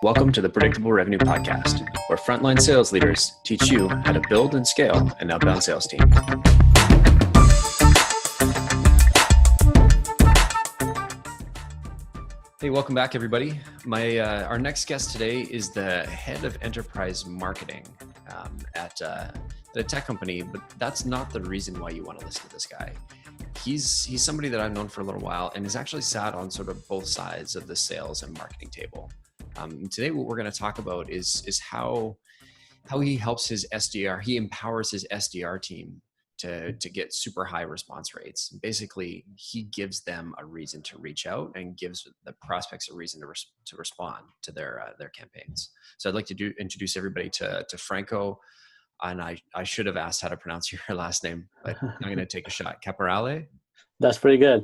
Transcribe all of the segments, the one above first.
Welcome to the Predictable Revenue Podcast, where frontline sales leaders teach you how to build and scale an outbound sales team. Hey, welcome back, everybody. Our next guest today is the head of enterprise marketing at a tech company, but that's not the reason why you want to listen to this guy. He's somebody that I've known for a little while and has actually sat on sort of both sides of the sales and marketing table. Today, what we're going to talk about is how he helps his SDR. He empowers his SDR team to get super high response rates. Basically, he gives them a reason to reach out and gives the prospects a reason to respond to their campaigns. So I'd like to introduce everybody to Franco. And I should have asked how to pronounce your last name, but I'm going to take a shot. Caporale? That's pretty good.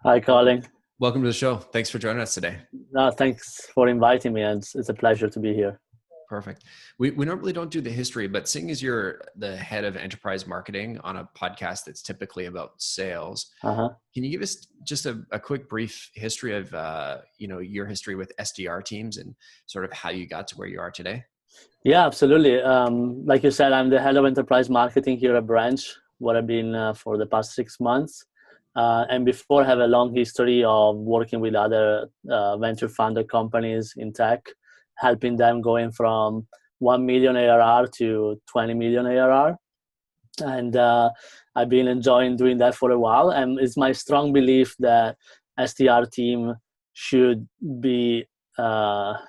Hi, Collin. Welcome to the show. Thanks for joining us today. No, thanks for inviting me. And it's a pleasure to be here. Perfect. We normally don't do the history, but seeing as you're the head of enterprise marketing on a podcast that's typically about sales, can you give us just a quick brief history of your history with SDR teams and sort of how you got to where you are today? Yeah, absolutely. Like you said, I'm the head of enterprise marketing here at Branch, what I've been for the past 6 months. And before, I have a long history of working with other venture funded companies in tech, helping them going from 1 million ARR to 20 million ARR. And I've been enjoying doing that for a while. And it's my strong belief that SDR team should be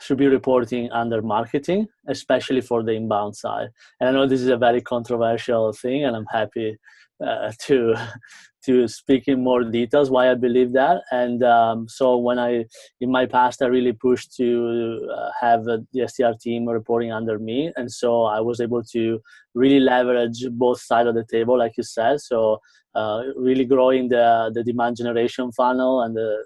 reporting under marketing, especially for the inbound side. And I know this is a very controversial thing, and I'm happy to speak in more details why I believe that. And so in my past, I really pushed to have the SDR team reporting under me. And so I was able to really leverage both sides of the table, like you said. So really growing the demand generation funnel and the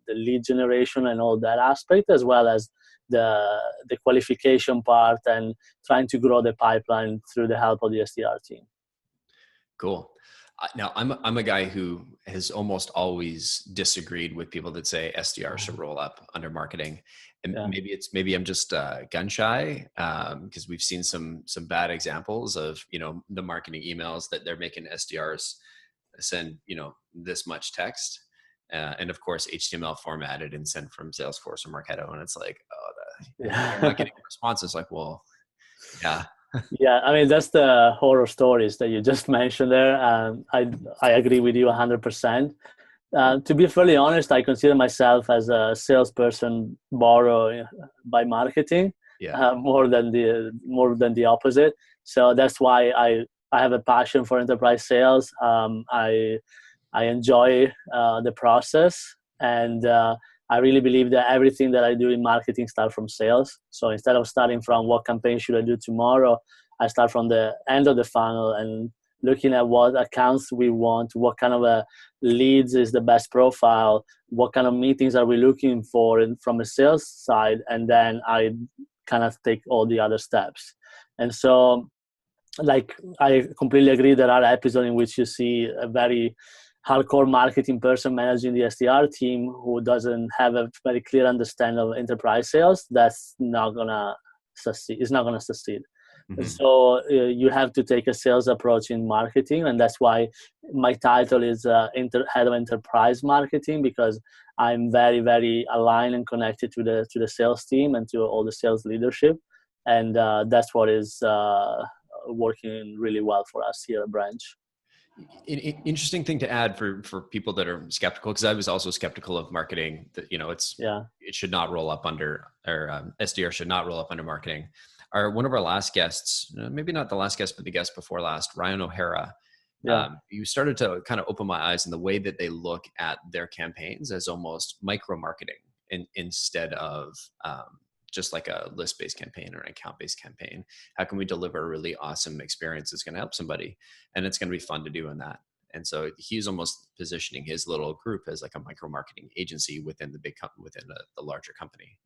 lead generation and all that aspect, as well as the qualification part and trying to grow the pipeline through the help of the SDR team. Cool. Now, I'm a guy who has almost always disagreed with people that say SDR should roll up under marketing, and maybe I'm just gun shy because we've seen some bad examples of the marketing emails that they're making SDRs send this much text, and of course HTML formatted and sent from Salesforce or Marketo, and it's like you're not getting responses. Like, well, yeah. Yeah, I mean, that's the horror stories that you just mentioned there. I agree with you 100%. To be fairly honest, I consider myself as a salesperson borrowed by marketing, more than the opposite. So that's why I have a passion for enterprise sales. I enjoy the process, and I really believe that everything that I do in marketing starts from sales. So instead of starting from what campaign should I do tomorrow, I start from the end of the funnel and looking at what accounts we want, what kind of leads is the best profile, what kind of meetings are we looking for from a sales side, and then I kind of take all the other steps. And so, like, I completely agree there are episodes in which you see a very hardcore marketing person managing the SDR team who doesn't have a very clear understanding of enterprise sales. That's not gonna succeed. It's not gonna succeed. Mm-hmm. So you have to take a sales approach in marketing, and that's why my title is head of enterprise marketing, because I'm very, very aligned and connected to the sales team and to all the sales leadership, and that's what is working really well for us here at Branch. Interesting thing to add for people that are skeptical, because I was also skeptical of marketing, that it should not roll up under, or SDR should not roll up under marketing. One of our last guests, maybe not the last guest, but the guest before last, Ryan O'Hara, you started to kind of open my eyes in the way that they look at their campaigns as almost micro marketing instead of just like a list-based campaign or an account-based campaign. How can we deliver a really awesome experience that's going to help somebody, and it's going to be fun to do in that? And so he's almost positioning his little group as like a micro marketing agency within the the larger company.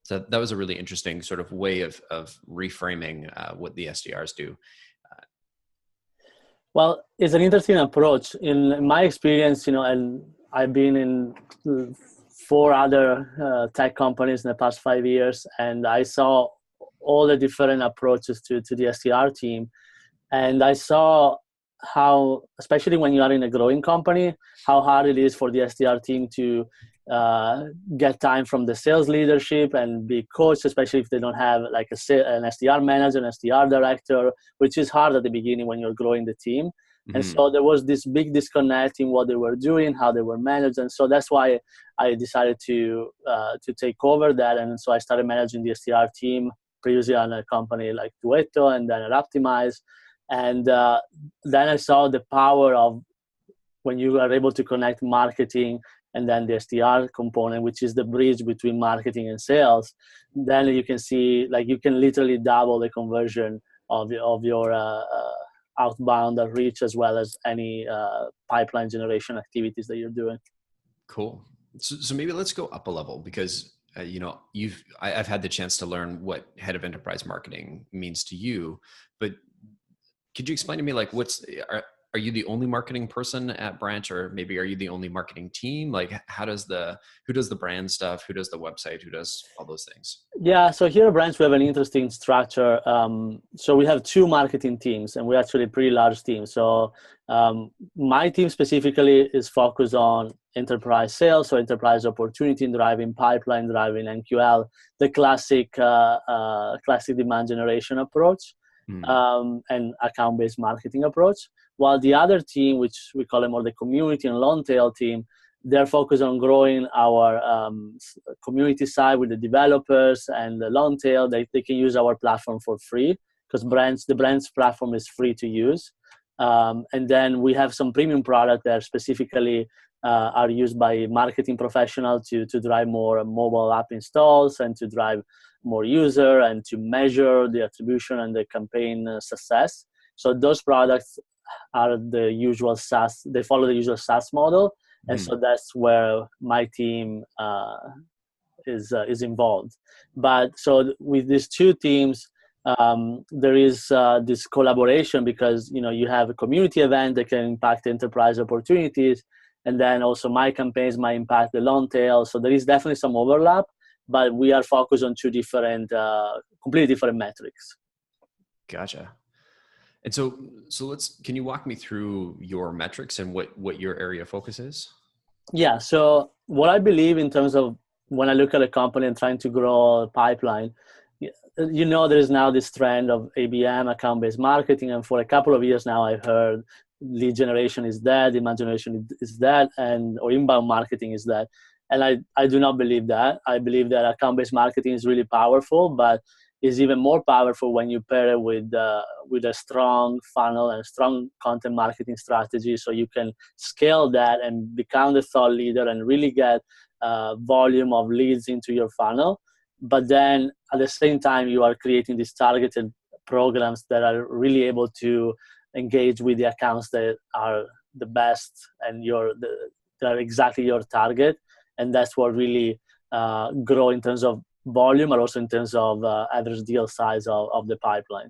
So that was a really interesting sort of way of reframing what the SDRs do. Well, it's an interesting approach. In my experience, and I've been in 4 other tech companies in the past 5 years, and I saw all the different approaches to the SDR team. And I saw how, especially when you are in a growing company, how hard it is for the SDR team to get time from the sales leadership and be coached, especially if they don't have like an SDR manager, an SDR director, which is hard at the beginning when you're growing the team. Mm-hmm. And so there was this big disconnect in what they were doing, how they were managed. And so that's why I decided to take over that. And so I started managing the SDR team previously on a company like Duetto and then at Optimize. And then I saw the power of when you are able to connect marketing and then the SDR component, which is the bridge between marketing and sales. Then you can see, like, you can literally double the conversion of your outbound reach, as well as any pipeline generation activities that you're doing. Cool. So maybe let's go up a level, because I've had the chance to learn what head of enterprise marketing means to you, but could you explain to me, like, are you the only marketing person at Branch, or maybe are you the only marketing team? Like, who does the brand stuff? Who does the website? Who does all those things? Yeah. So here at Branch, we have an interesting structure. So we have 2 marketing teams, and we're actually a pretty large team. So my team specifically is focused on enterprise sales, so enterprise opportunity, driving pipeline, driving NQL, the classic demand generation approach. And account-based marketing approach, while the other team, which we call them more the community and long tail team, they're focused on growing our community side with the developers and the long tail. They can use our platform for free, because the Branch platform is free to use. And then we have some premium products that specifically are used by marketing professionals to drive more mobile app installs and to drive more user and to measure the attribution and the campaign success. So those products are the usual SaaS. They follow the usual SaaS model. And so that's where my team is involved. But so with these 2 teams, there is this collaboration, because you have a community event that can impact enterprise opportunities, and then also my campaigns might impact the long tail. So there is definitely some overlap, but we are focused on 2 different, completely different metrics. Gotcha. And so can you walk me through your metrics and what your area of focus is? Yeah. So what I believe in terms of when I look at a company and trying to grow a pipeline, there is now this trend of ABM, account-based marketing. And for a couple of years now, I've heard lead generation is dead, demand generation is dead, or inbound marketing is dead. And I do not believe that. I believe that account-based marketing is really powerful, but is even more powerful when you pair it with a strong funnel and strong content marketing strategy, so you can scale that and become the thought leader and really get volume of leads into your funnel. But then at the same time, you are creating these targeted programs that are really able to engage with the accounts that are the best and that are exactly your target. And that's what really grow in terms of volume, but also in terms of average deal size of the pipeline.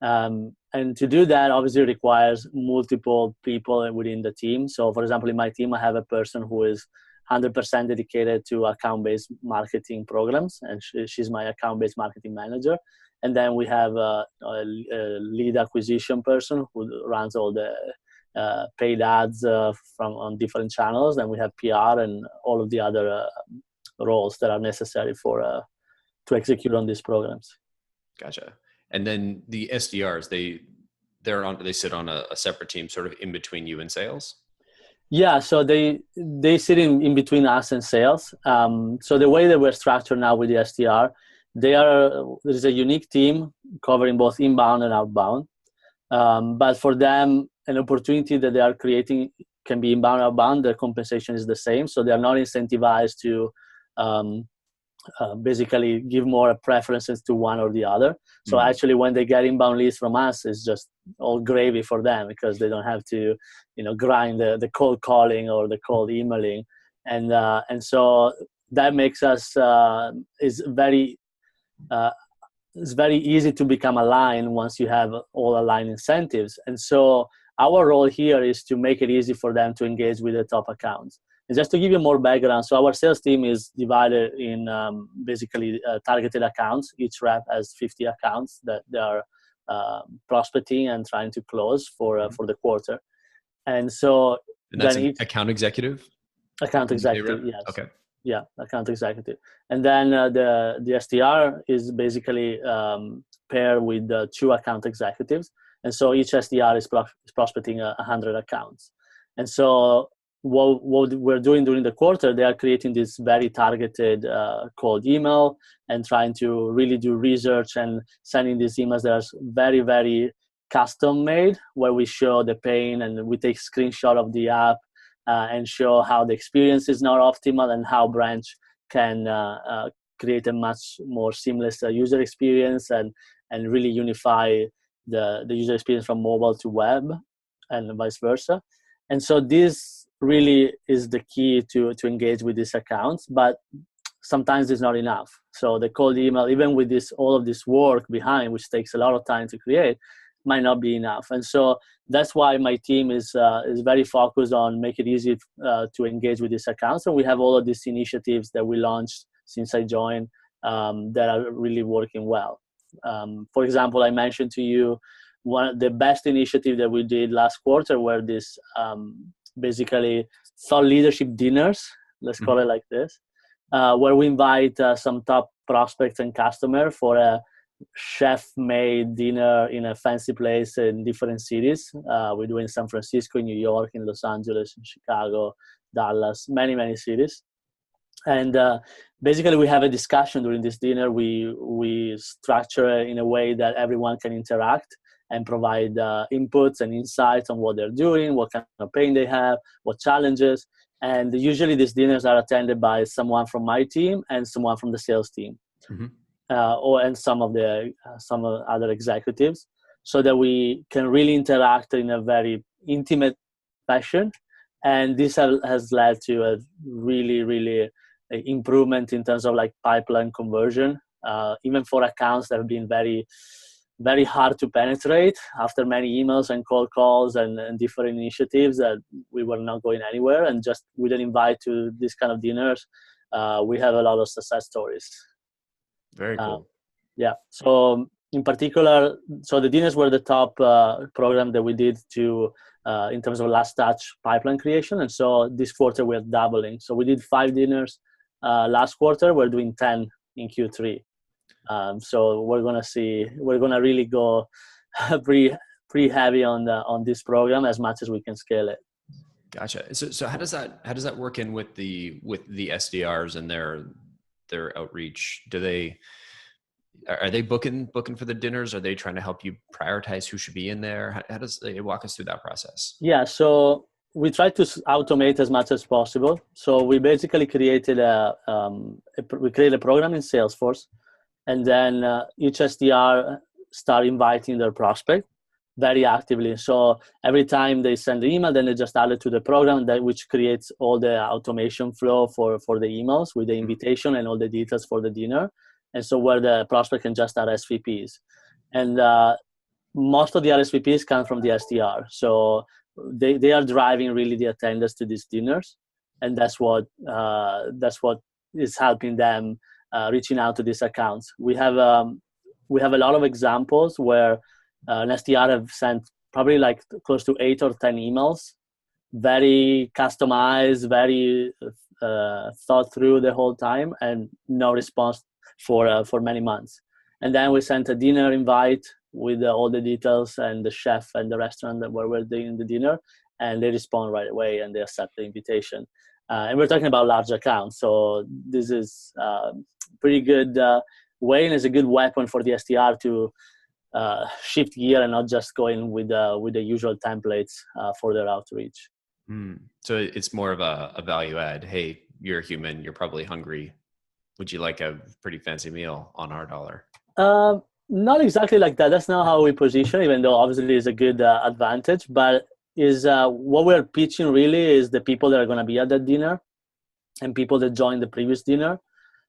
And to do that, obviously requires multiple people within the team. So for example, in my team, I have a person who is 100% dedicated to account-based marketing programs, and she's my account-based marketing manager. And then we have a lead acquisition person who runs all the paid ads on different channels. Then we have PR and all of the other roles that are necessary to execute on these programs. Gotcha. And then the SDRs, they sit on a separate team, sort of in between you and sales? Yeah, so they sit in between us and sales. So the way that we're structured now with the SDR, there is a unique team covering both inbound and outbound. But for them, an opportunity that they are creating can be inbound or outbound. Their compensation is the same, so they are not incentivized to basically give more preferences to one or the other. So actually, when they get inbound leads from us, it's just all gravy for them, because they don't have to, grind the cold calling or the cold emailing, and so that makes us it's very easy to become aligned once you have all aligned incentives. And so our role here is to make it easy for them to engage with the top accounts. And just to give you more background, so our sales team is divided in basically targeted accounts. Each rep has 50 accounts that they are prospecting and trying to close for the quarter. And so that's an account executive? Account executive, yes. Okay. Yeah, account executive. And then the SDR is basically paired with 2 account executives. And so each SDR is prospecting 100 accounts. And so what we're doing during the quarter, they are creating this very targeted cold email and trying to really do research and sending these emails that are very, very custom made, where we show the pain and we take screenshot of the app and show how the experience is not optimal and how Branch can create a much more seamless user experience and really unify the user experience from mobile to web and vice versa. And so this really is the key to engage with these accounts, but sometimes it's not enough. So the cold email, even with all of this work behind, which takes a lot of time to create, might not be enough. And so that's why my team is very focused on make it easy to engage with these accounts. And we have all of these initiatives that we launched since I joined that are really working well. For example, I mentioned to you one of the best initiative that we did last quarter were this basically thought leadership dinners, let's call it like this, where we invite some top prospects and customers for a chef-made dinner in a fancy place in different cities. We do in San Francisco, in New York, in Los Angeles, in Chicago, Dallas, many cities. And basically, we have a discussion during this dinner. We structure it in a way that everyone can interact and provide inputs and insights on what they're doing, what kind of pain they have, what challenges. And usually these dinners are attended by someone from my team and someone from the sales team. And some of other executives, so that we can really interact in a very intimate fashion. And this has led to a really improvement in terms of like pipeline conversion, even for accounts that have been very, very hard to penetrate after many emails and cold calls and different initiatives that we were not going anywhere. And just with an invite to this kind of dinners, we have a lot of success stories. Very cool. Yeah. So in particular, so the dinners were the top program that we did to in terms of last touch pipeline creation. And so this quarter we're doubling. So we did 5 dinners last quarter. We're doing 10 in Q3. So we're gonna really go pretty heavy on this program as much as we can scale it. Gotcha. So how does that work in with the SDRs and their outreach? Are they booking for the dinners? Are they trying to help you prioritize who should be in there? How does they walk us through that process? Yeah, so we try to automate as much as possible. So we basically created a program in Salesforce, and then each SDR start inviting their prospect very actively. So every time they send the email, then they just add it to the program, which creates all the automation flow for the emails with the invitation and all the details for the dinner. And so where the prospect can just add SVPs. And most of the RSVPs come from the SDR. So they are driving really the attendance to these dinners. And that's what is helping them reaching out to these accounts. We have a lot of examples where an SDR have sent probably like close to 8 or 10 emails, very customized, very thought through the whole time, and no response for many months. And then we sent a dinner invite with all the details and the chef and the restaurant where we're doing the dinner, and they respond right away and they accept the invitation. And we're talking about large accounts, so this is pretty good way, and it's a good weapon for the SDR to shift gear and not just go in with the usual templates for their outreach. So it's more of a value add. Hey, you're a human, you're probably hungry. Would you like a pretty fancy meal on our dollar? Not exactly like that. That's not how we position, even though obviously it's a good advantage. But is what we're pitching really is the people that are going to be at that dinner and people that joined the previous dinner.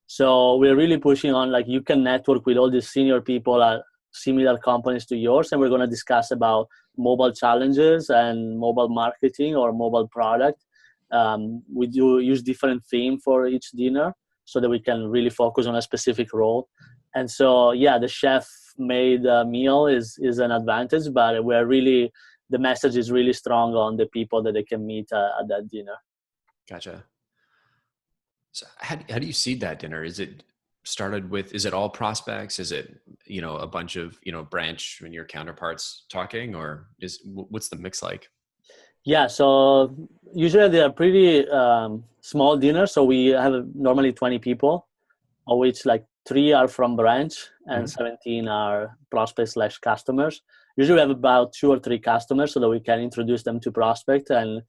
So we're really pushing on like you can network with all these senior people at similar companies to yours, and we're going to discuss about mobile challenges and mobile marketing or mobile product. We do use different theme for each dinner so that we can really focus on a specific role. And so, yeah, the chef made meal is an advantage, but the message is really strong on the people that they can meet at that dinner. Gotcha. So how do you seed that dinner? Is it started with, is it all prospects? Is it, a bunch of, branch and your counterparts talking, or what's the mix like? Yeah, so usually they are pretty small dinners. So we have normally 20 people, of which like 3 are from branch and 17 are prospects/customers. Usually we have about 2 or 3 customers so that we can introduce them to prospect and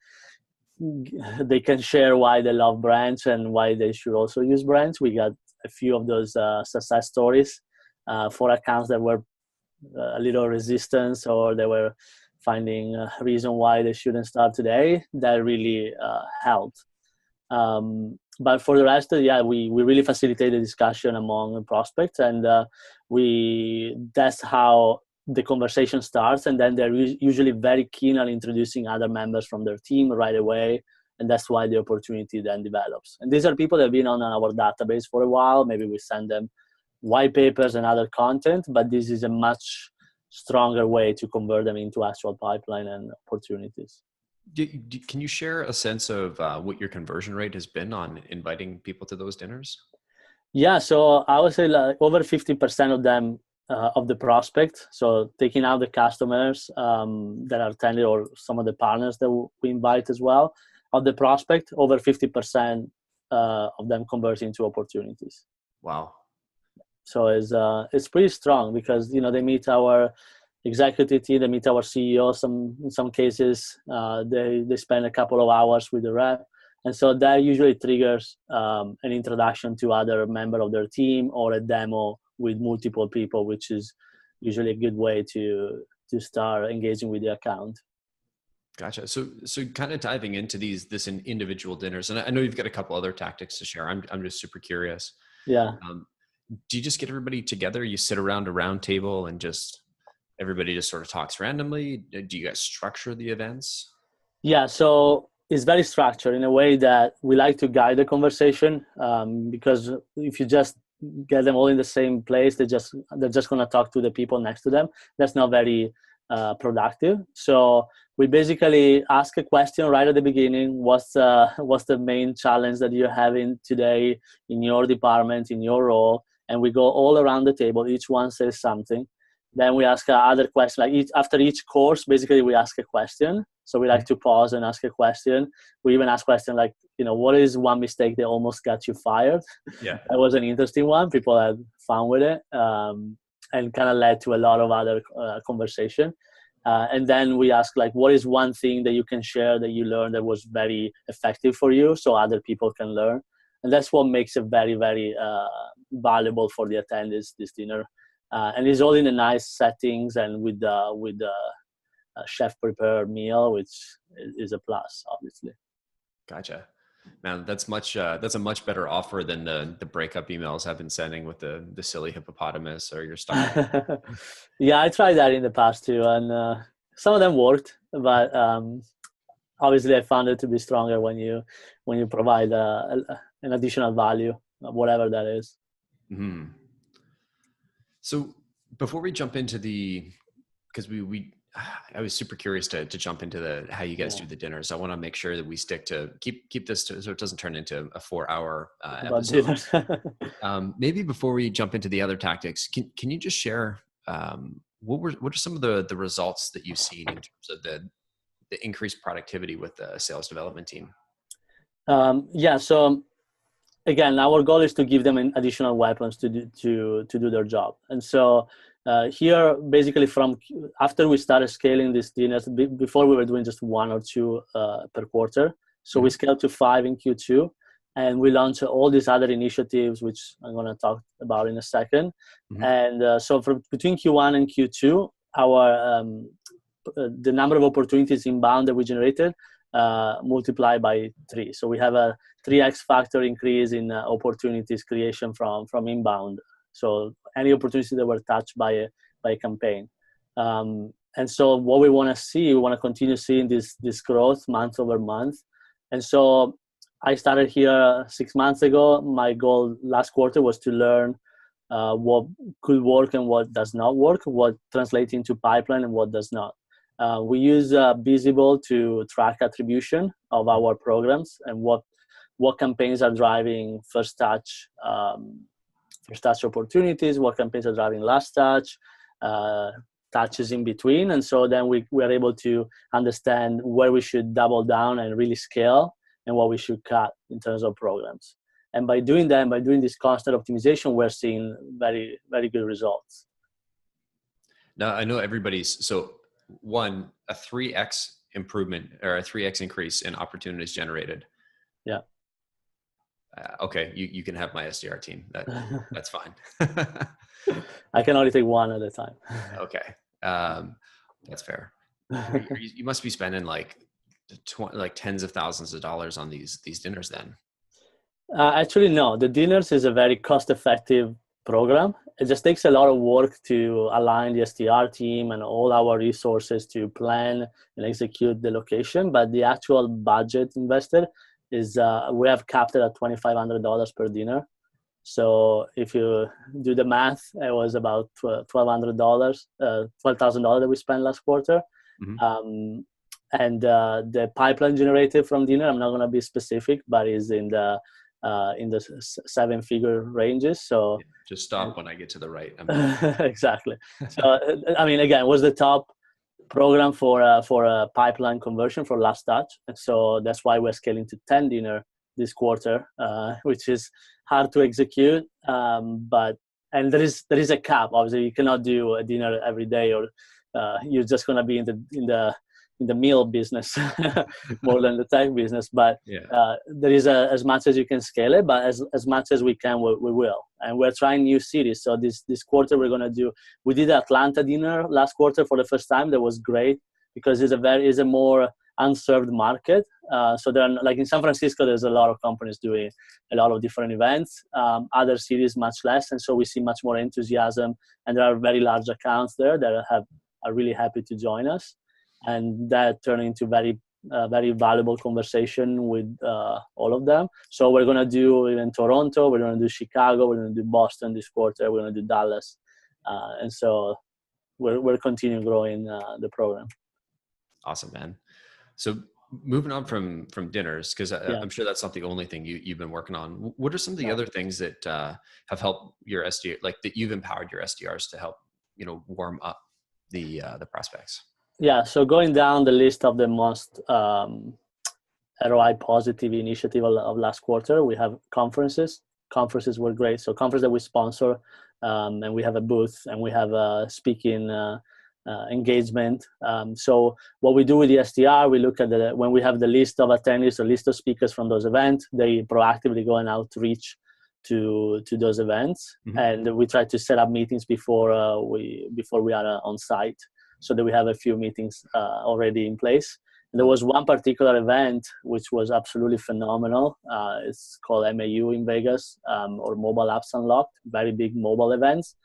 they can share why they love branch and why they should also use branch. We got a few of those success stories for accounts that were a little resistance, or they were finding a reason why they shouldn't start today. That really helped. But for the rest, we really facilitate the discussion among prospects, and that's how the conversation starts. And then they're usually very keen on introducing other members from their team right away, and that's why the opportunity then develops. And these are people that have been on our database for a while. Maybe we send them white papers and other content, but this is a much stronger way to convert them into actual pipeline and opportunities. Can you share a sense of what your conversion rate has been on inviting people to those dinners? Yeah, so I would say like over 50% of them, of the prospect, so taking out the customers that are attended or some of the partners that we invite as well, of the prospect, over 50% of them convert into opportunities. Wow. So it's pretty strong because, they meet our executive team, they meet our CEO. In some cases, they spend a couple of hours with the rep. And so that usually triggers an introduction to other member of their team or a demo with multiple people, which is usually a good way to start engaging with the account. Gotcha. So kind of diving into this individual dinners, and I know you've got a couple other tactics to share. I'm just super curious. Yeah. Do you just get everybody together? You sit around a round table and everybody just sort of talks randomly? Do you guys structure the events? Yeah. So it's very structured in a way that we like to guide the conversation, because if you just get them all in the same place, they're just going to talk to the people next to them. That's not very productive. So we basically ask a question right at the beginning. What's the main challenge that you're having today in your department, in your role? And we go all around the table. Each one says something. Then we ask other questions. Like after each course, basically we ask a question. So we like to pause and ask a question. We even ask questions like, what is one mistake that almost got you fired? Yeah, that was an interesting one. People had fun with it, and kind of led to a lot of other conversation. And then we ask like, what is one thing that you can share that you learned that was very effective for you, so other people can learn. And that's what makes it very, very valuable for the attendees, this dinner. And it's all in a nice settings and with the chef prepared meal, which is a plus, obviously. Gotcha. Man, that's a much better offer than the breakup emails I've been sending with the silly hippopotamus or your stuff. Yeah, I tried that in the past too, and some of them worked, but obviously I found it to be stronger when you provide an additional value, whatever that is. Mm-hmm. So before we jump into because I was super curious to jump into how you guys do the dinners. I want to make sure that we stick to keep this so it doesn't turn into a 4-hour episode. Maybe before we jump into the other tactics, can you just share what are some of the results that you've seen in terms of the increased productivity with the sales development team? So again, our goal is to give them additional weapons to do their job. And so here, basically from after we started scaling these dinners, before we were doing just 1 or 2 per quarter. So we scaled to 5 in Q2, and we launched all these other initiatives, which I'm going to talk about in a second. And so between Q1 and Q2, our the number of opportunities inbound that we generated multiplied by 3. So we have a 3x factor increase in opportunities creation from inbound. So any opportunities that were touched by a campaign. And so what we want to continue seeing this growth month over month. And so I started here 6 months ago. My goal last quarter was to learn what could work and what does not work, what translates into pipeline and what does not. We use Visible to track attribution of our programs and what campaigns are driving first touch opportunities, what campaigns are driving last touch, touches in between. And so then we are able to understand where we should double down and really scale and what we should cut in terms of programs. And by doing that, by doing this constant optimization, we're seeing very, very good results. Now, I know everybody's, so one, a 3x improvement or a 3x increase in opportunities generated. Yeah. Okay, you can have my SDR team. That's fine. I can only take one at a time. Okay, that's fair. You must be spending like tens of thousands of dollars on these dinners then. Actually, no. The dinners is a very cost-effective program. It just takes a lot of work to align the SDR team and all our resources to plan and execute the location. But the actual budget invested is we have capped it at $2,500 per dinner. So if you do the math, it was about $12,000 that we spent last quarter. Mm-hmm. And the pipeline generated from dinner, I'm not going to be specific, but is in the 7-figure ranges. So just stop when I get to the right. Exactly. So I mean, again, it was the top program for a pipeline conversion for last touch, and so that's why we're scaling to 10 dinner this quarter, which is hard to execute. But there is a cap. Obviously, you cannot do a dinner every day, or you're just going to be in the meal business more than the tech business. But there is as much as you can scale it, but as much as we can, we will. And we're trying new cities. So this quarter we did the Atlanta dinner last quarter for the first time. That was great because it's a more unserved market. So there are, like in San Francisco, there's a lot of companies doing a lot of different events. Other cities, much less. And so we see much more enthusiasm, and there are very large accounts there that are really happy to join us. And that turned into very valuable conversation with all of them. So we're going to do in Toronto, we're going to do Chicago, we're going to do Boston this quarter, we're going to do Dallas. And so we're continuing growing the program. Awesome, man. So moving on from dinners, because I'm sure that's not the only thing you've been working on. What are some of the other things that have helped your SDR, like that you've empowered your SDRs to help, warm up the prospects? Yeah, so going down the list of the most ROI positive initiative of last quarter, we have conferences. Conferences were great. So conferences that we sponsor, and we have a booth, and we have a speaking engagement. So what we do with the SDR, we look at when we have the list of attendees or list of speakers from those events, they proactively go and outreach to those events. Mm-hmm. And we try to set up meetings before we are on site, so that we have a few meetings already in place. And there was one particular event which was absolutely phenomenal. It's called MAU in Vegas, or Mobile Apps Unlocked, very big mobile events.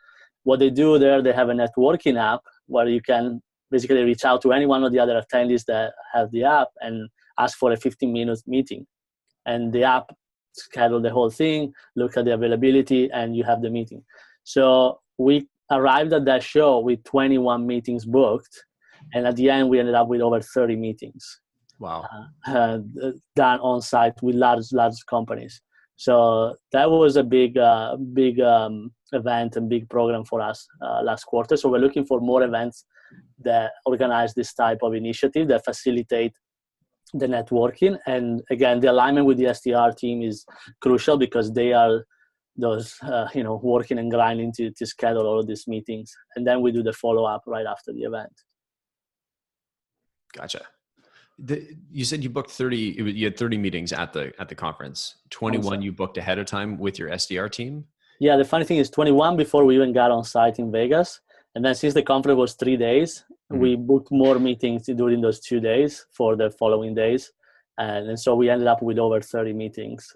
What they do there, they have a networking app where you can basically reach out to any one of the other attendees that have the app and ask for a 15-minute meeting. And the app schedule the whole thing, look at the availability, and you have the meeting. So we arrived at that show with 21 meetings booked, and at the end we ended up with over 30 meetings. Wow. Done on site with large companies. So that was a big event and big program for us last quarter. So we're looking for more events that organize this type of initiative that facilitate the networking. And again, the alignment with the SDR team is crucial because they are those working and grinding to schedule all of these meetings, and then we do the follow-up right after the event. Gotcha. You said you booked 30. You had 30 meetings at the conference. 21 you booked ahead of time with your SDR team. Yeah, the funny thing is 21 before we even got on site in Vegas, and then since the conference was 3 days, mm-hmm. we booked more meetings during those 2 days for the following days, and so we ended up with over 30 meetings.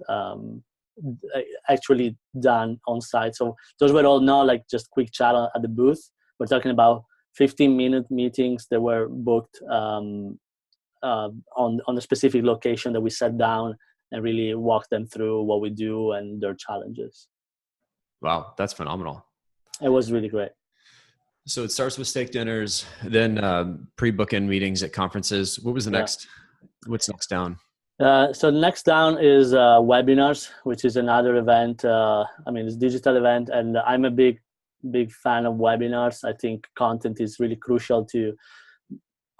Actually done on site. So those were all not like just quick chat at the booth. We're talking about 15-minute meetings that were booked on a specific location that we sat down and really walked them through what we do and their challenges. Wow, that's phenomenal. It was really great. So it starts with steak dinners, then pre-book-in meetings at conferences. What was the next? What's next down? So next down is webinars, which is another event. It's a digital event, and I'm a big fan of webinars. I think content is really crucial to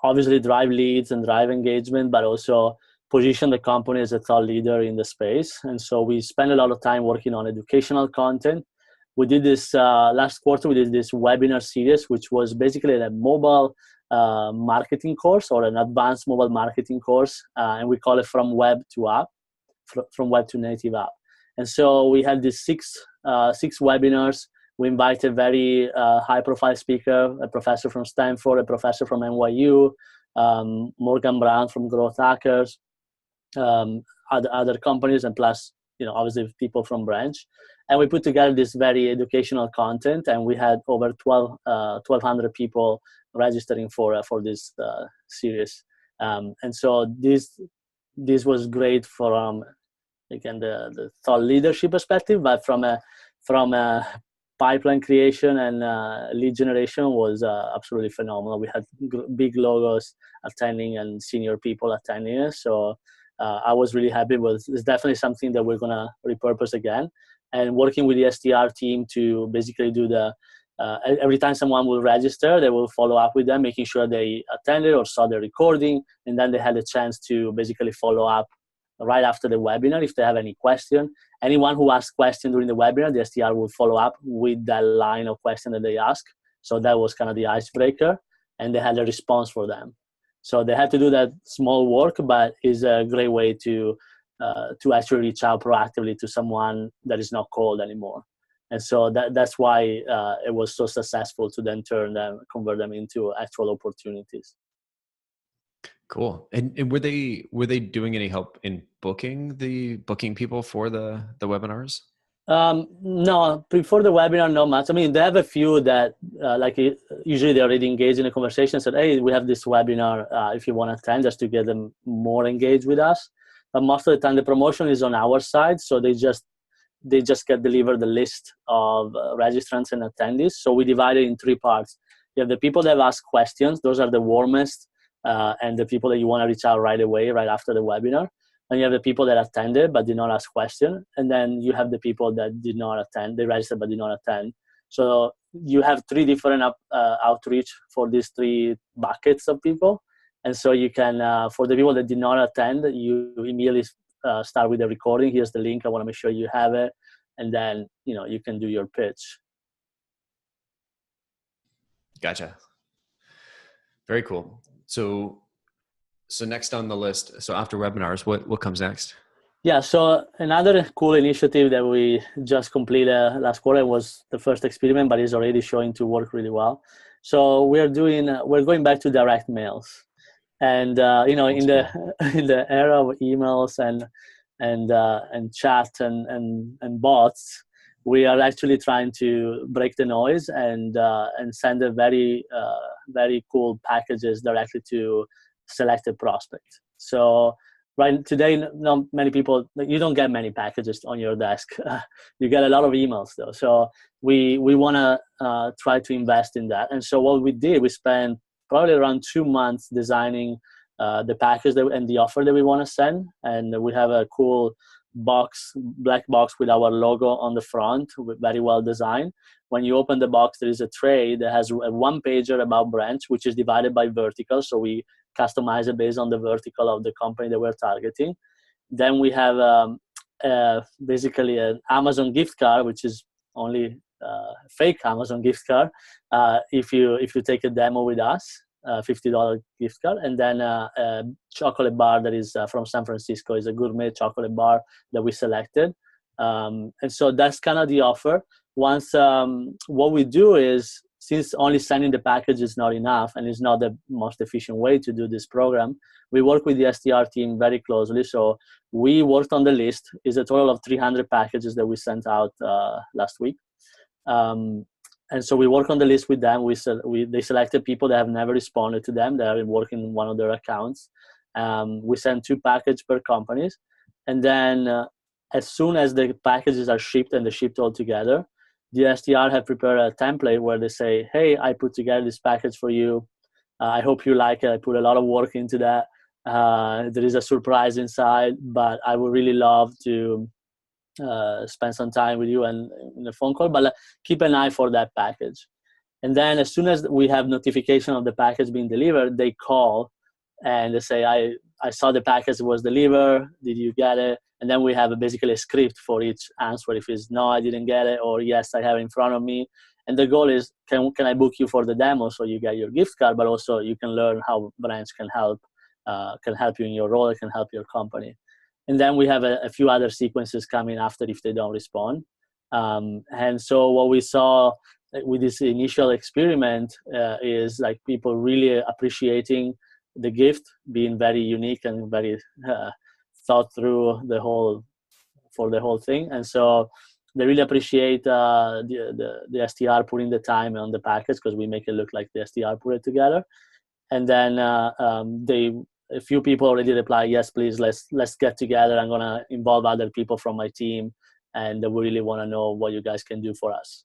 obviously drive leads and drive engagement, but also position the company as a thought leader in the space. And so we spend a lot of time working on educational content. We did this last quarter. We did this webinar series, which was basically a mobile marketing course, or an advanced mobile marketing course, and we call it From Web to App, from Web to Native App. And so we had these six webinars. We invited very high-profile speaker, a professor from Stanford, a professor from NYU, Morgan Brown from Growth Hackers, other companies, and plus, obviously people from Branch. And we put together this very educational content, and we had over 1,200 people registering for this series. And so this was great from again the thought leadership perspective, but from a pipeline creation and lead generation was absolutely phenomenal. We had big logos attending and senior people attending it. So I was really happy with it. It's definitely something that we're going to repurpose again. And working with the SDR team to basically do every time someone will register, they will follow up with them, making sure they attended or saw the recording. And then they had a chance to basically follow up right after the webinar if they have any question. Anyone who asks questions during the webinar, the SDR will follow up with that line of question that they ask. So that was kind of the icebreaker, and they had a response for them. So they had to do that small work, but it's a great way to actually reach out proactively to someone that is not cold anymore. And so that's why it was so successful to then convert them into actual opportunities. Cool. And were they doing any help in booking people for the webinars? No, before the webinar, not much. I mean, they have a few that usually they already engaged in a conversation, said, hey, we have this webinar if you want to attend, just to get them more engaged with us. But most of the time the promotion is on our side, so they just get delivered the list of registrants and attendees. So we divide it in three parts. You have the people that have asked questions; those are the warmest, and the people that you want to reach out right away, right after the webinar. And you have the people that attended but did not ask questions, and then you have the people that did not attend. They registered but did not attend. So you have three different outreach for these three buckets of people. And so you can, for the people that did not attend, you immediately start with the recording. Here's the link. I want to make sure you have it. And then, you can do your pitch. Gotcha. Very cool. So next on the list, so after webinars, what comes next? Yeah, so another cool initiative that we just completed last quarter was the first experiment, but it's already showing to work really well. So we're going back to direct mails. And in the era of emails and chat and bots, we are actually trying to break the noise and send a very cool packages directly to selected prospect. So right today, not many people, you don't get many packages on your desk. You get a lot of emails though. So we want to try to invest in that. And so what we did, we spent probably around 2 months designing the package and the offer that we want to send. And we have a cool black box with our logo on the front, very well designed. When you open the box, there is a tray that has a one-pager about Branch, which is divided by vertical. So we customize it based on the vertical of the company that we're targeting. Then we have basically an Amazon gift card, which is only fake Amazon gift card if you take a demo with us, $50 gift card, and then a chocolate bar that is from San Francisco. Is a gourmet chocolate bar that we selected, and so that's kind of the offer. Once what we do is, since only sending the package is not enough and is not the most efficient way to do this program, we work with the SDR team very closely. So we worked on the list. It's a total of 300 packages that we sent out last week. And so we work on the list with them. They selected people that have never responded to them. They are working in one of their accounts. We send 2 packages per companies. And then as soon as the packages are shipped and they're shipped all together, the SDR have prepared a template where they say, hey, I put together this package for you. I hope you like it. I put a lot of work into that. There is a surprise inside, but I would really love to spend some time with you and in a phone call, but keep an eye for that package. And then as soon as we have notification of the package being delivered, they call and they say, I saw the package was delivered. Did you get it? And then we have basically a script for each answer. If it's no, I didn't get it, or yes, I have it in front of me. And the goal is, can I book you for the demo so you get your gift card, but also you can learn how branch can help you in your role, it can help your company. And then we have a few other sequences coming after if they don't respond. And so what we saw with this initial experiment is like people really appreciating the gift, being very unique and very thought through for the whole thing. And so they really appreciate the SDR putting the time on the package, because we make it look like the SDR put it together. And then a few people already reply, yes, please, let's get together. I'm gonna involve other people from my team, and we really want to know what you guys can do for us.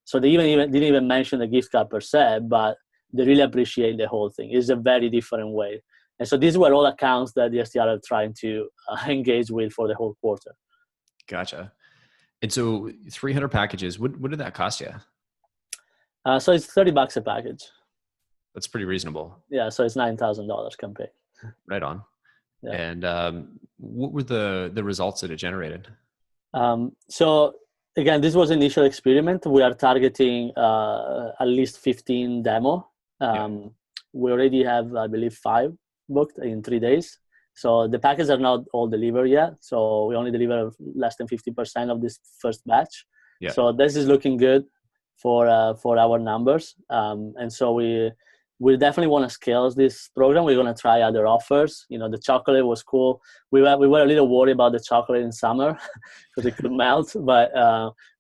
So they didn't even mention the gift card per se, but they really appreciate the whole thing. It's a very different way. And so these were all accounts that the SDR are trying to engage with for the whole quarter. Gotcha. And so 300 packages, what did that cost you? So it's $30 a package. That's pretty reasonable. Yeah, so it's $9,000 campaign. Right on. Yeah. And what were the results that it generated? So again, this was an initial experiment. We are targeting at least 15 demo. We already have, I believe, 5 booked in 3 days. So the packages are not all delivered yet. So we only deliver less than 50% of this first batch. Yeah. So this is looking good for our numbers. And so we definitely want to scale this program. We're going to try other offers. The chocolate was cool. We were a little worried about the chocolate in summer because it could melt, but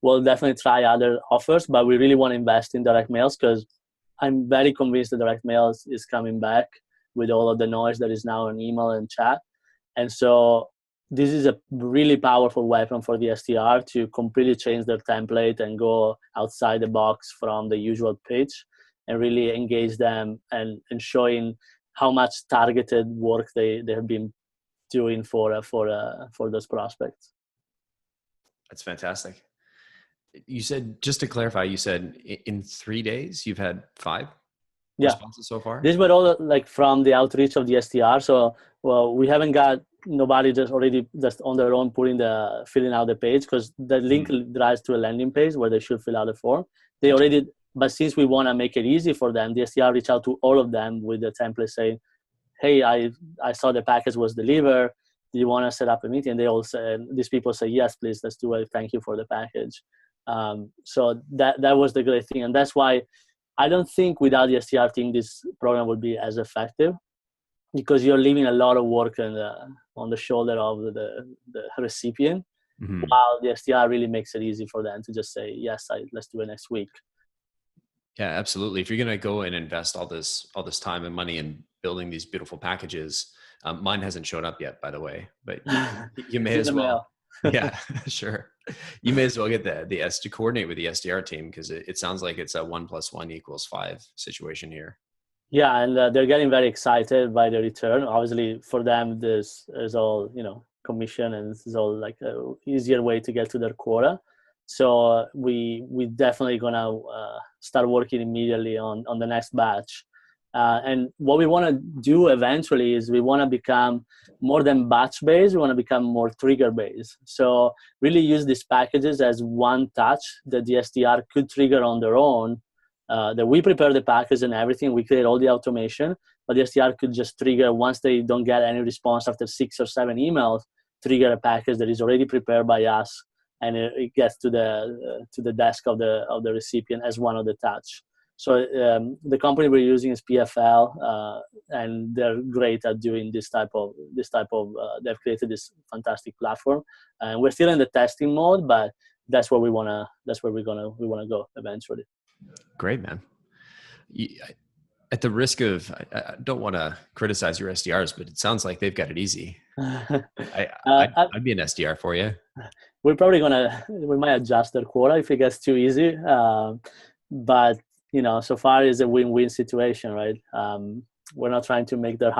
we'll definitely try other offers. But we really want to invest in direct mails, because I'm very convinced that direct mails is coming back with all of the noise that is now in email and chat. And so this is a really powerful weapon for the SDR to completely change their template and go outside the box from the usual pitch and really engage them and showing how much targeted work they have been doing for those prospects. That's fantastic. You said, just to clarify, you said in 3 days you've had 5 responses so far? These were all like from the outreach of the SDR. So we haven't got nobody just on their own filling out the page, because the link drives to a landing page where they should fill out the form. They already, but since we want to make it easy for them, the SDR reach out to all of them with the template saying, hey, I saw the package was delivered. Do you want to set up a meeting? And they all said, these people say, yes, please, let's do it. Thank you for the package. So that was the great thing. And that's why I don't think without the SDR team, this program would be as effective, because you're leaving a lot of work on the shoulder of the recipient, while the SDR really makes it easy for them to just say, yes, let's do it next week. Yeah, absolutely. If you're going to go and invest all this time and money in building these beautiful packages, mine hasn't shown up yet, by the way, but you may as well. Yeah, sure. You may as well get to coordinate with the SDR team, because it sounds like it's a 1 + 1 = 5 situation here. Yeah, and they're getting very excited by the return. Obviously, for them, this is all commission, and this is all like an easier way to get to their quota. So we definitely gonna start working immediately on the next batch. And what we want to do eventually is we want to become more than batch based. We want to become more trigger based. So really use these packages as one touch that the SDR could trigger on their own. That we prepare the package and everything. We create all the automation, but the SDR could just trigger once they don't get any response after 6 or 7 emails. Trigger a package that is already prepared by us, and it gets to the desk of the recipient as one of the touch. So the company we're using is PFL, and they're great at doing this type of. They've created this fantastic platform, and we're still in the testing mode, but that's where we wanna go eventually. Great, man. At the risk of, I don't want to criticize your SDRs, but it sounds like they've got it easy. I'd be an SDR for you. We might adjust their quota if it gets too easy. But so far it's a win-win situation, right? We're not trying to make their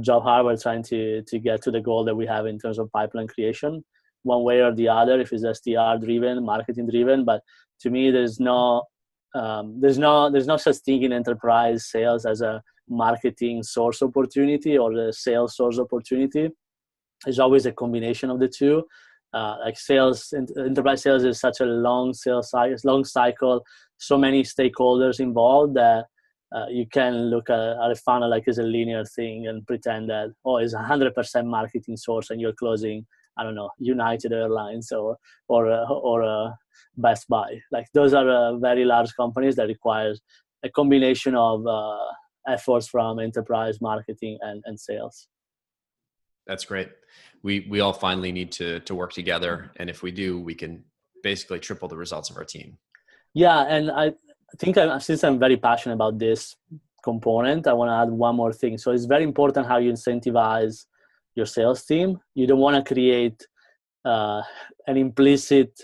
job hard. We're trying to get to the goal that we have in terms of pipeline creation, one way or the other. If it's SDR driven, marketing driven, but to me, there's no such thing in enterprise sales as a marketing source opportunity or a sales source opportunity. It's always a combination of the two. Like enterprise sales is such a long cycle, so many stakeholders involved that you can look at a funnel like it's a linear thing and pretend that, it's 100% marketing source and you're closing, I don't know, United Airlines or Best Buy. Like those are very large companies that requires a combination of efforts from enterprise marketing and sales. That's great. We all finally need to work together, and if we do, we can basically triple the results of our team. Yeah, and I think since I'm very passionate about this component, I want to add one more thing. So it's very important how you incentivize your sales team. You don't want to create an implicit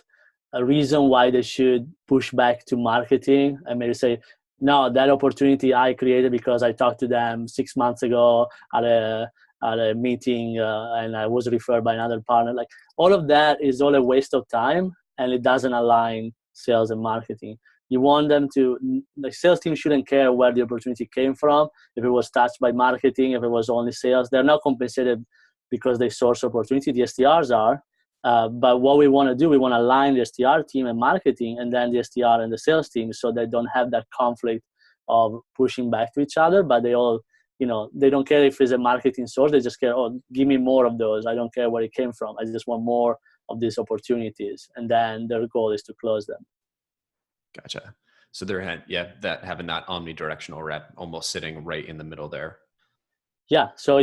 reason why they should push back to marketing and maybe say, no, that opportunity I created because I talked to them 6 months ago at a meeting and I was referred by another partner. Like all of that is all a waste of time and it doesn't align sales and marketing. You want them to, the sales team shouldn't care where the opportunity came from, if it was touched by marketing, if it was only sales. They're not compensated because they source opportunity. The SDRs are. But what we want to do, we want to align the SDR team and marketing and then the SDR and the sales team so they don't have that conflict of pushing back to each other, but they all, they don't care if it's a marketing source. They just care, give me more of those. I don't care where it came from. I just want more of these opportunities. And then their goal is to close them. Gotcha. So they're having that omnidirectional rep almost sitting right in the middle there. Yeah, so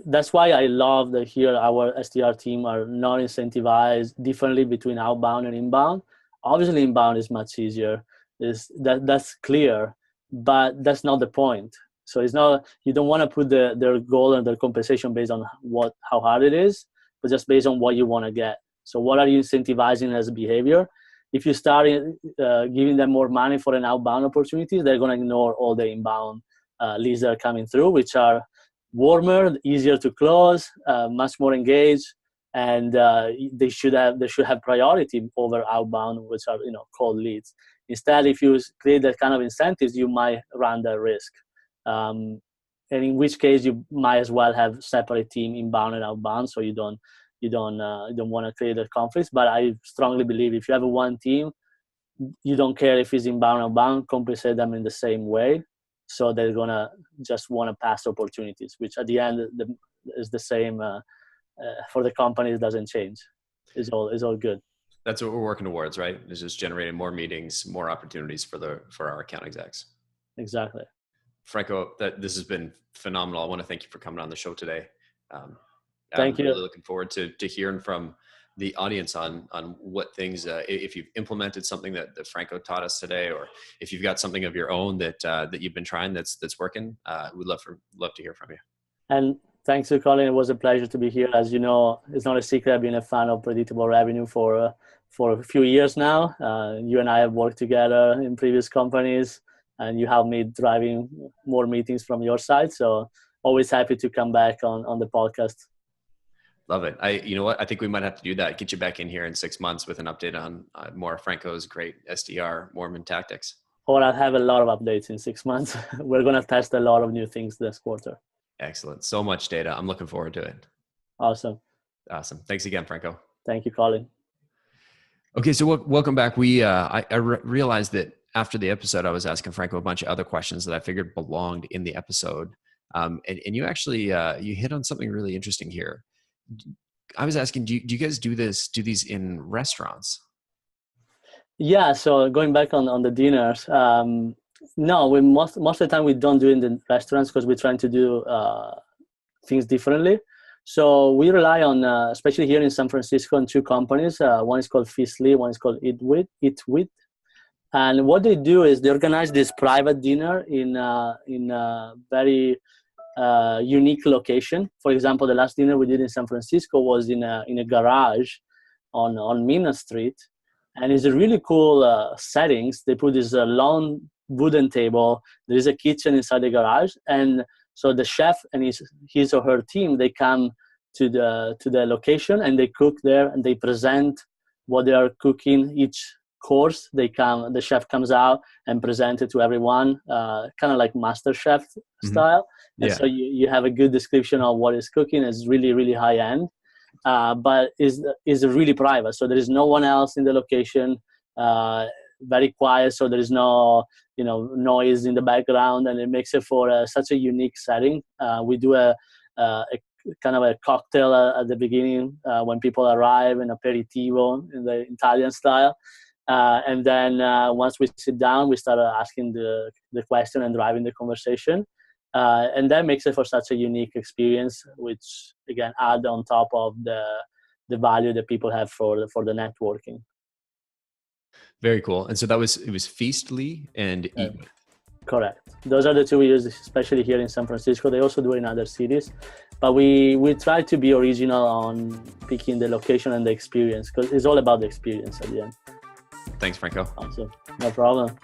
that's why I love that here our SDR team are not incentivized differently between outbound and inbound. Obviously, inbound is much easier. That's clear, but that's not the point. So it's not, you don't want to put their goal and their compensation based on how hard it is, but just based on what you want to get. So what are you incentivizing as a behavior? If you start giving them more money for an outbound opportunity, they're going to ignore all the inbound leads that are coming through, which are warmer, easier to close, much more engaged, and they should have priority over outbound, which are cold leads. Instead, if you create that kind of incentives, you might run that risk. And in which case, you might as well have separate team inbound and outbound, so you don't want to create that conflicts. But I strongly believe if you have one team, you don't care if it's inbound or outbound, compensate them in the same way. So they're gonna just want to pass opportunities, which at the end is the same for the company. It doesn't change. It's all good. That's what we're working towards, right? It's just generating more meetings, more opportunities for our account execs. Exactly. Franco, this has been phenomenal. I want to thank you for coming on the show today. Thank you. I'm really looking forward to hearing from the audience on what things, if you've implemented something that Franco taught us today, or if you've got something of your own that you've been trying that's working. We'd love to hear from you. And thanks to Collin. It was a pleasure to be here. As you know, it's not a secret. I've been a fan of predictable revenue for a few years now. You and I have worked together in previous companies, and you helped me driving more meetings from your side. So always happy to come back on the podcast. Love it. You know what? I think we might have to do that. Get you back in here in 6 months with an update on more Franco's great SDR Mormon tactics. Or I'll have a lot of updates in 6 months. We're going to test a lot of new things this quarter. Excellent. So much data. I'm looking forward to it. Awesome. Thanks again, Franco. Thank you, Collin. Okay, so welcome back. I realized that after the episode, I was asking Franco a bunch of other questions that I figured belonged in the episode. And you actually, you hit on something really interesting here. I was asking, do you guys do these in restaurants? Yeah. So going back on the dinners, no, most of the time we don't do it in the restaurants because we're trying to do things differently. So we rely on, especially here in San Francisco, on two companies. One is called Feastly, one is called Eat With. And what they do is they organize this private dinner in a very unique location. For example, the last dinner we did in San Francisco was in a garage on Mina Street, and it's a really cool settings. They put this long wooden table. There is a kitchen inside the garage, and so the chef and his or her team, they come to the location and they cook there and they present what they are cooking. Each course the chef comes out and present it to everyone, kind of like Master Chef style. And so you have a good description of what is cooking. It's really, really high end, but is really private. So there is no one else in the location, very quiet. So there is no, noise in the background, and it makes it for such a unique setting. We do a kind of a cocktail at the beginning when people arrive, an aperitivo in the Italian style. And then once we sit down, we start asking the question and driving the conversation. And that makes it for such a unique experience, which again add on top of the value that people have for the networking. Very cool. And so it was Feastly and Eat With. Correct. Those are the two we use, especially here in San Francisco. They also do it in other cities, but we try to be original on picking the location and the experience, because it's all about the experience at the end. Thanks, Franco. Awesome. No problem.